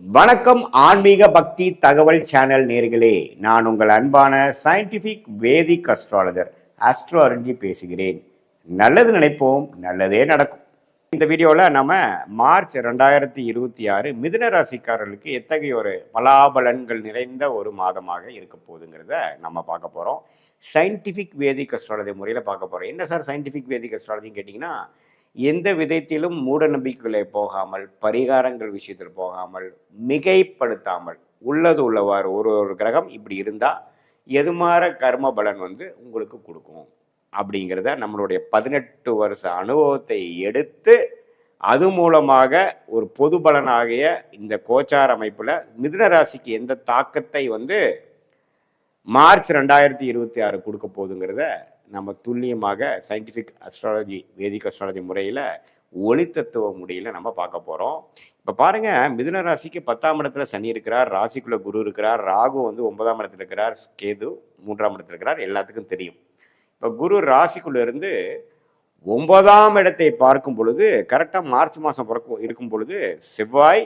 வணக்கம் ஆன்மீக பக்தி தகவல் சேனல் நேர்களே, நான் உங்கள் அன்பான சயின்டிபிக் வேதிக் அஸ்ட்ராலஜர் ஆஸ்ட்ரோ அருண்ஜி பேசுகிறேன். நல்லது நினைப்போம், நல்லதே நடக்கும். இந்த வீடியோவில் நம்ம மார்ச் 2026 மிதுன ராசிக்காரர்களுக்கு எத்தகைய ஒரு பலாபலன்கள் நிறைந்த ஒரு மாதமாக இருக்க போகுதுங்கிறத நம்ம பார்க்க போகிறோம். சயின்டிபிக் வேதிக் அஸ்ட்ராலஜி முறையில் பார்க்க போகிறோம். என்ன சார் சயின்டிபிக் வேதிக் அஸ்ட்ராலஜின்னு கேட்டிங்கன்னா, எந்த விதத்திலும் மூட நம்பிக்கைகளை போகாமல், பரிகாரங்கள் விஷயத்தில் போகாமல், மிகைப்படுத்தாமல், உள்ளது உள்ளவாறு ஒரு ஒரு கிரகம் இப்படி இருந்தால் எதுமாற கர்ம பலன் உங்களுக்கு கொடுக்கும் அப்படிங்கிறத நம்மளுடைய 18 வருஷ அனுபவத்தை எடுத்து அது மூலமாக ஒரு பொது பலனாகிய இந்த கோச்சார அமைப்புல மிதுன ராசிக்கு எந்த தாக்கத்தை மார்ச் 2026 கொடுக்க போகுதுங்கிறத நம்ம துல்லியமாக சயின்டிஃபிக் அஸ்ட்ராலஜி வேதிக் அஸ்ட்ராலஜி முறையில் ஒளி தத்துவ முறையில் நம்ம பார்க்க போகிறோம். இப்போ பாருங்க, மிதுன ராசிக்கு 10ஆம் இடத்துல சனி இருக்கிறார், ராசிக்குள்ள குரு இருக்கிறார், ராகு 9ஆம் இடத்துல இருக்கிறார், கேது 3ஆம் இடத்துல இருக்கிறார், எல்லாத்துக்கும் தெரியும். இப்போ குரு ராசிக்குள்ள இருந்து 9ஆம் இடத்தை பார்க்கும் பொழுது கரெக்டாக மார்ச் மாதம் இருக்கும் பொழுது செவ்வாய்,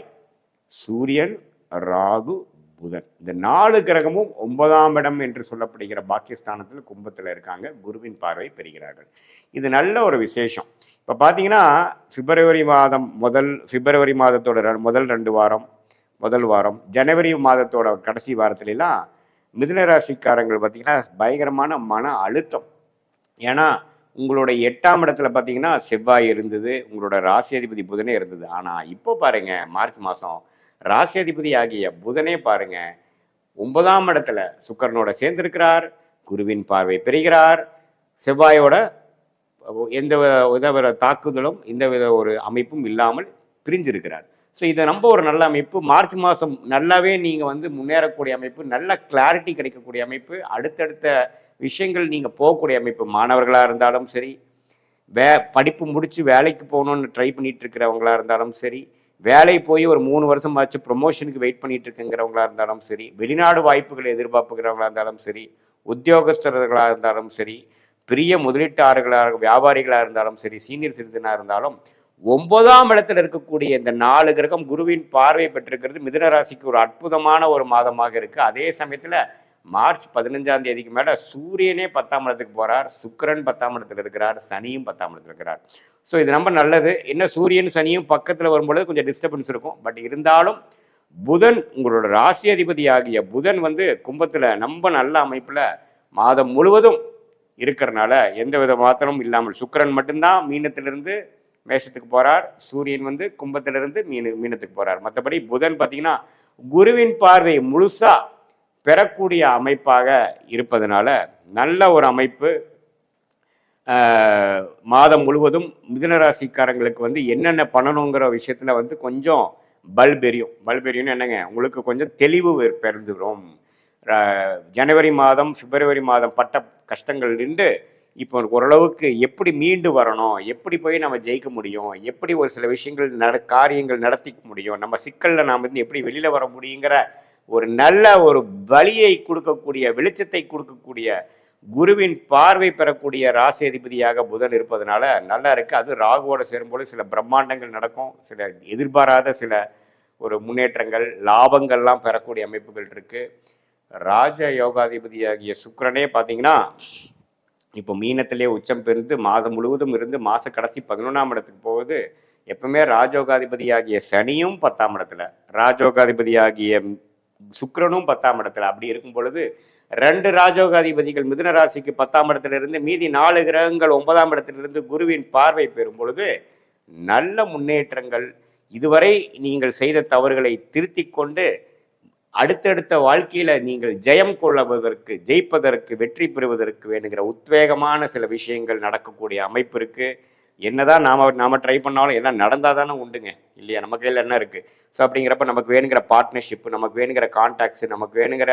சூரியன், ராகு, புதன் இந்த 4 கிரகமும் 9ஆம் இடம் என்று சொல்லப்படுகிற பாக்கியஸ்தானத்தில் கும்பத்தில் இருக்காங்க. குருவின் பார்வை பெறுகிறார்கள். இது நல்ல ஒரு விசேஷம். இப்போ பார்த்தீங்கன்னா பிப்ரவரி மாதத்தோட முதல் வாரம் ஜனவரி மாதத்தோட கடைசி வாரத்துலலாம் மிதுன ராசிக்காரங்கள் பார்த்தீங்கன்னா பயங்கரமான மன அழுத்தம். ஏன்னா உங்களோட 8ஆம் இடத்துல பார்த்தீங்கன்னா செவ்வாய் இருந்தது, உங்களோட ராசி அதிபதி புதனே இருந்தது. ஆனால் இப்போ பாருங்க, மார்ச் மாதம் ராசி அதிபதி ஆகிய புதனே பாருங்க 9ஆம் இடத்துல சுக்கரனோட சேர்ந்திருக்கிறார், குருவின் பார்வை பெறுகிறார், செவ்வாயோட எந்த வித தாக்குதலும் எந்த வித ஒரு அமைப்பும் இல்லாமல் பிரிஞ்சிருக்கிறார். ஸோ இதை நம்ம ஒரு நல்ல அமைப்பு. மார்ச் மாதம் நல்லாவே நீங்கள் முன்னேறக்கூடிய அமைப்பு, நல்ல கிளாரிட்டி கிடைக்கக்கூடிய அமைப்பு, அடுத்தடுத்த விஷயங்கள் நீங்கள் போகக்கூடிய அமைப்பு. மாணவர்களாக இருந்தாலும் சரி, படிப்பு முடித்து வேலைக்கு போகணுன்னு ட்ரை பண்ணிட்டு இருக்கிறவங்களா இருந்தாலும் சரி, வேலை போய் ஒரு 3 வருஷம் ஆச்சு ப்ரொமோஷனுக்கு வெயிட் பண்ணிட்டு இருக்குங்கிறவங்களா இருந்தாலும் சரி, வெளிநாடு வாய்ப்புகளை எதிர்பார்ப்புகிறவங்களா இருந்தாலும் சரி, உத்தியோகஸ்தர்களாக இருந்தாலும் சரி, பெரிய முதலீட்டாளர்களாக வியாபாரிகளாக இருந்தாலும் சரி, சீனியர் சிட்டிசனாக இருந்தாலும் 9ஆம் இடத்துல இருக்கக்கூடிய இந்த 4 கிரகம் குருவின் பார்வை பெற்றிருக்கிறது மிதுன ராசிக்கு ஒரு அற்புதமான ஒரு மாதமாக இருக்கு. அதே சமயத்துல மார்ச் 15ஆம் தேதிக்கு மேல சூரியனே 10ஆம் இடத்துக்கு போறார், சுக்கிரன் 10ஆம் இடத்துல இருக்கிறார், சனியும் 10ஆம் இடத்துல இருக்கிறார். ஸோ இது ரொம்ப நல்லது. என்ன, சூரியன் சனியும் பக்கத்துல வரும்பொழுது கொஞ்சம் டிஸ்டர்பன்ஸ் இருக்கும். பட் இருந்தாலும் புதன், உங்களோட ராசி அதிபதி ஆகிய புதன் கும்பத்துல ரொம்ப நல்ல அமைப்புல மாதம் முழுவதும் இருக்கிறனால எந்த வித மாத்திரமும் இல்லாமல், சுக்கிரன் மட்டும்தான் மீனத்திலிருந்து மேஷத்துக்கு போறார், சூரியன் கும்பத்திலிருந்து மீனத்துக்கு போறார். மற்றபடி புதன் பார்த்தீங்கன்னா குருவின் பார்வை முழுசா பெறக்கூடிய அமைப்பாக இருப்பதனால நல்ல ஒரு அமைப்பு. மாதம் முழுவதும் மிதுன ராசிக்காரங்களுக்கு என்னென்ன பண்ணணுங்கிற விஷயத்துல கொஞ்சம் பல்பெரியும் என்னங்க, உங்களுக்கு கொஞ்சம் தெளிவு பிறந்துடும். ஜனவரி மாதம் பிப்ரவரி மாதம் பட்ட கஷ்டங்கள் இருந்து இப்போ ஓரளவுக்கு எப்படி மீண்டு வரணும், எப்படி போய் நம்ம ஜெயிக்க முடியும், எப்படி ஒரு சில விஷயங்கள் காரியங்கள் நடத்திக்க முடியும், நம்ம சிக்கல்ல நாம் எப்படி வெளியில வர முடியுங்கிற ஒரு நல்ல ஒரு வழியை கொடுக்கக்கூடிய, வெளிச்சத்தை கொடுக்கக்கூடிய, குருவின் பார்வை பெறக்கூடிய ராசி அதிபதியாக புதன் இருப்பதனால நல்லா இருக்கு. அது ராகுவோட சேரும்போது சில பிரம்மாண்டங்கள் நடக்கும், சில எதிர்பாராத சில ஒரு முன்னேற்றங்கள், லாபங்கள்லாம் பெறக்கூடிய அமைப்புகள் இருக்கு. ராஜ யோகாதிபதியாகிய சுக்கிரனே பார்த்தீங்கன்னா இப்போ மீனத்திலே உச்சம் பெருந்து மாதம் முழுவதும் இருந்து மாச கடைசி 11ஆம் இடத்துக்கு போகுது. எப்பவுமே ராஜோகாதிபதியாகிய சனியும் 10ஆம் இடத்துல, ராஜோகாதிபதியாகிய சுக்கிரனும் 10ஆம் இடத்துல. அப்படி இருக்கும் பொழுது 2 ராஜோகாதிபதிகள் மிதுன ராசிக்கு 10ஆம் இடத்துல இருந்து, மீதி 4 கிரகங்கள் 9ஆம் இடத்திலிருந்து குருவின் பார்வை பெறும் பொழுது நல்ல முன்னேற்றங்கள். இதுவரை நீங்கள் செய்த தவறுகளை திருத்தி கொண்டு அடுத்தடுத்த வாழ்க்கையில நீங்கள் ஜெயிப்பதற்கு, வெற்றி பெறுவதற்கு வேணுங்கிற உத்வேகமான சில விஷயங்கள் நடக்கக்கூடிய அமைப்பு இருக்கு. என்னதான் நாம ட்ரை பண்ணாலும் எல்லாம் நடந்தாதானே உண்டுங்க, இல்லையா? நம்ம கையில் என்ன இருக்கு? ஸோ அப்படிங்கிறப்ப நமக்கு வேணுங்கிற பார்ட்னர்ஷிப், நமக்கு வேணுங்கிற கான்டாக்ட்ஸ், நமக்கு வேணுங்கிற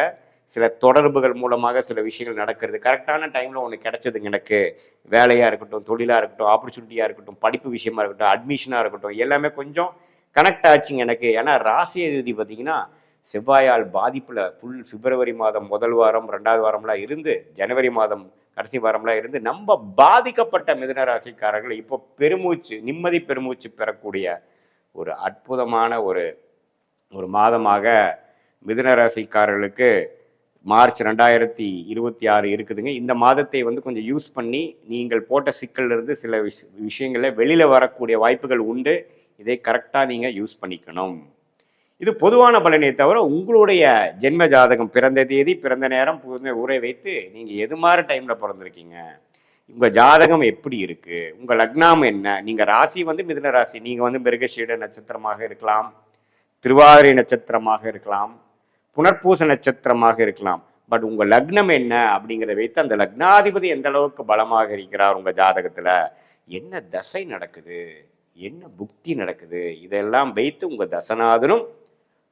சில தொடர்புகள் மூலமாக சில விஷயங்கள் நடக்கிறது. கரெக்டான டைம்ல ஒன்று கிடைச்சதுங்க. எனக்கு வேலையா இருக்கட்டும், தொழிலா இருக்கட்டும், ஆப்பர்ச்சுனிட்டியா இருக்கட்டும், படிப்பு விஷயமா இருக்கட்டும், அட்மிஷனா இருக்கட்டும், எல்லாமே கொஞ்சம் கனெக்ட் ஆச்சுங்க எனக்கு. ஏன்னா ராசி அதிபதி பார்த்தீங்கன்னா செவ்வாயால் பாதிப்புல பிப்ரவரி மாதம் முதல் வாரம் 2வது வாரம்லாம் இருந்து, ஜனவரி மாதம் கடைசி வாரம்லாம் இருந்து நம்ம பாதிக்கப்பட்ட மிதுன ராசிக்காரர்கள் இப்போ நிம்மதி பெருமூச்சு பெறக்கூடிய ஒரு அற்புதமான ஒரு ஒரு மாதமாக மிதுன ராசிக்காரர்களுக்கு மார்ச் 2026 இருக்குதுங்க. இந்த மாதத்தை வந்து கொஞ்சம் யூஸ் பண்ணி நீங்கள் போட்ட சிக்கல்ல இருந்து சில விஷயங்கள்ல வெளியில வரக்கூடிய வாய்ப்புகள் உண்டு. இதை கரெக்டாக நீங்கள் யூஸ் பண்ணிக்கணும். இது பொதுவான பலனே தவிர உங்களுடைய ஜென்ம ஜாதகம், பிறந்த தேதி, பிறந்த நேரம், ஊரை வைத்து நீங்க எது மாதிரி டைம்ல பிறந்திருக்கீங்க, உங்க ஜாதகம் எப்படி இருக்கு, உங்க லக்னம் என்ன, நீங்க ராசி வந்து மிதுன ராசி, நீங்க வந்து மிருகஷீட நட்சத்திரமாக இருக்கலாம், திருவாதிரை நட்சத்திரமாக இருக்கலாம், புனர்பூச நட்சத்திரமாக இருக்கலாம். பட் உங்க லக்னம் என்ன அப்படிங்கிறத வைத்து அந்த லக்னாதிபதி எந்த அளவுக்கு பலமாக இருக்கிறார் உங்க ஜாதகத்துல, என்ன தசை நடக்குது, என்ன புக்தி நடக்குது, இதெல்லாம் வைத்து உங்க தசநாதனும்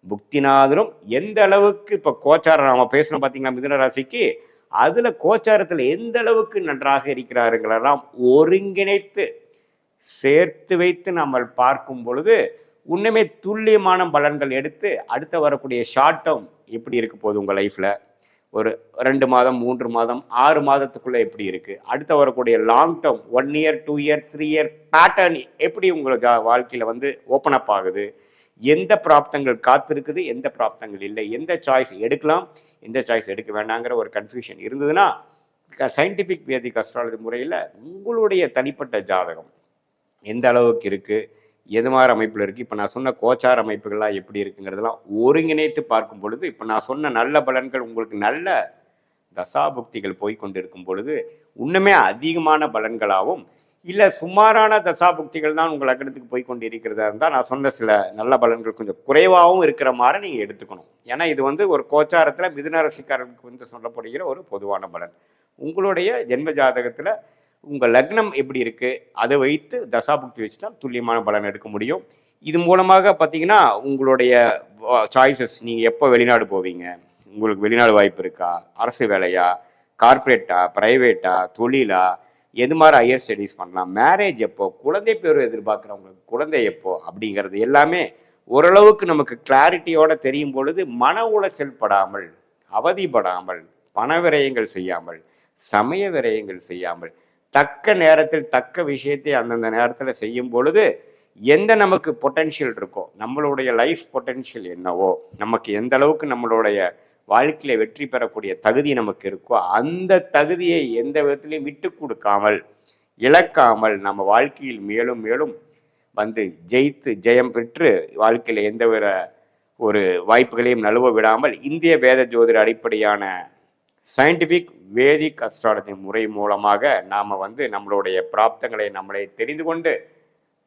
புக்திநாதனும் எந்த அளவுக்கு இப்ப கோச்சாரம் நாம பேசணும் பாத்தீங்களா மிதுன ராசிக்கு, அதுல கோச்சாரத்துல எந்த அளவுக்கு நன்றாக இருக்கிறாருங்களெல்லாம் ஒருங்கிணைத்து சேர்த்து வைத்து நம்ம பார்க்கும் பொழுது உண்மையுமே துல்லியமான பலன்கள் எடுத்து அடுத்த வரக்கூடிய ஷார்ட் டேர்ம் எப்படி இருக்க போகுது உங்க லைஃப்ல, ஒரு 2 மாதம் 3 மாதம் 6 மாதத்துக்குள்ள எப்படி இருக்கு, அடுத்த வரக்கூடிய long term 1 year 2 year 3 year pattern எப்படி உங்களுக்கு வாழ்க்கையில வந்து ஓப்பன் அப் ஆகுது, எந்த பிராப்தங்கள் காத்திருக்குது, எந்த பிராப்தங்கள் இல்லை, எந்த சாய்ஸ் எடுக்கலாம், எந்த சாய்ஸ் எடுக்க வேண்டாங்கிற ஒரு கன்ஃபியூஷன் இருந்ததுன்னா சயின்டிஃபிக் வேதிக் அஸ்ட்ராலஜி முறையில் உங்களுடைய தனிப்பட்ட ஜாதகம் எந்த அளவுக்கு இருக்கு, எது மாதிரி அமைப்பில் இருக்கு, இப்போ நான் சொன்ன கோச்சார அமைப்புகள்லாம் எப்படி இருக்குங்கிறதெல்லாம் ஒருங்கிணைத்து பார்க்கும் பொழுது இப்போ நான் சொன்ன நல்ல பலன்கள் உங்களுக்கு நல்ல தசாபுக்திகள் போய் கொண்டிருக்கும் பொழுது இன்னுமே அதிகமான பலன்களாகவும், இல்லை சுமாரான தசாபுக்திகள் தான் உங்கள் லக்னத்துக்கு போய் கொண்டு இருக்கிறதா இருந்தால் நான் சொன்ன சில நல்ல பலன்கள் கொஞ்சம் குறைவாகவும் இருக்கிற மாதிரி நீங்கள் எடுத்துக்கணும். ஏன்னா இது வந்து ஒரு கோச்சாரத்தில் மிதுன ராசிக்காரர்களுக்கு வந்து சொல்லப்படுகிற ஒரு பொதுவான பலன். உங்களுடைய ஜென்ம ஜாதகத்தில் உங்கள் லக்னம் எப்படி இருக்குது அதை வைத்து தசாபுக்தி வச்சு தான் துல்லியமான பலன் எடுக்க முடியும். இது மூலமாக பார்த்தீங்கன்னா உங்களுடைய சாய்ஸஸ், நீங்கள் எப்போ வெளிநாடு போவீங்க, உங்களுக்கு வெளிநாடு வாய்ப்பு இருக்கா, அரசு வேலையா, கார்பரேட்டா, பிரைவேட்டா, தொழிலா, எது மாதிரி ஹையர் ஸ்டடீஸ் பண்ணலாம், மேரேஜ் எப்போ, குழந்தை பேர் எதிர்பார்க்குறவங்களுக்கு குழந்தை எப்போ அப்படிங்கிறது எல்லாமே ஓரளவுக்கு நமக்கு கிளாரிட்டியோட தெரியும் பொழுது மன உளைச்சல் படாமல், அவதிப்படாமல், பண விரயங்கள் செய்யாமல், சமய விரயங்கள் செய்யாமல், தக்க நேரத்தில் தக்க விஷயத்தை அந்தந்த நேரத்தில் செய்யும் பொழுது எந்த நமக்கு பொட்டென்ஷியல் இருக்கோ, நம்மளுடைய லைஃப் பொட்டென்ஷியல் என்னவோ, நமக்கு எந்த அளவுக்கு நம்மளுடைய வாழ்க்கையில வெற்றி பெறக்கூடிய தகுதி நமக்கு இருக்கோ அந்த தகுதியை எந்த விதத்திலையும் விட்டு கொடுக்காமல் இழக்காமல் நம்ம வாழ்க்கையில் மேலும் மேலும் வந்து ஜெயித்து ஜெயம் பெற்று வாழ்க்கையில எந்த ஒரு வாய்ப்புகளையும் நழுவ விடாமல் இந்திய வேத ஜோதிட அடிப்படையான சயின்டிஃபிக் வேதிக் அஸ்ட்ராலஜி முறை மூலமாக நாம வந்து நம்மளுடைய பிராப்தங்களை நம்மளே தெரிந்து கொண்டு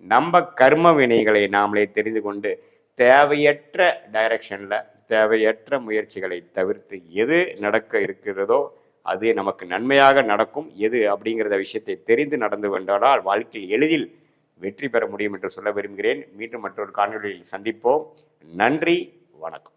நம்ம கர்ம வினைகளை நாமளே தெரிந்து கொண்டு தேவையற்ற டைரக்ஷன்ல தேவையற்ற முயற்சிகளை தவிர்த்து எது நடக்க இருக்கிறதோ அது நமக்கு நன்மையாக நடக்கும், எது அப்படிங்கிறத விஷயத்தை தெரிந்து நடந்து கொண்டால் வாழ்க்கையில் எளிதில் வெற்றி பெற முடியும் என்று சொல்ல விரும்புகிறேன். மீண்டும் மற்றொரு காணொலியில் சந்திப்போம். நன்றி, வணக்கம்.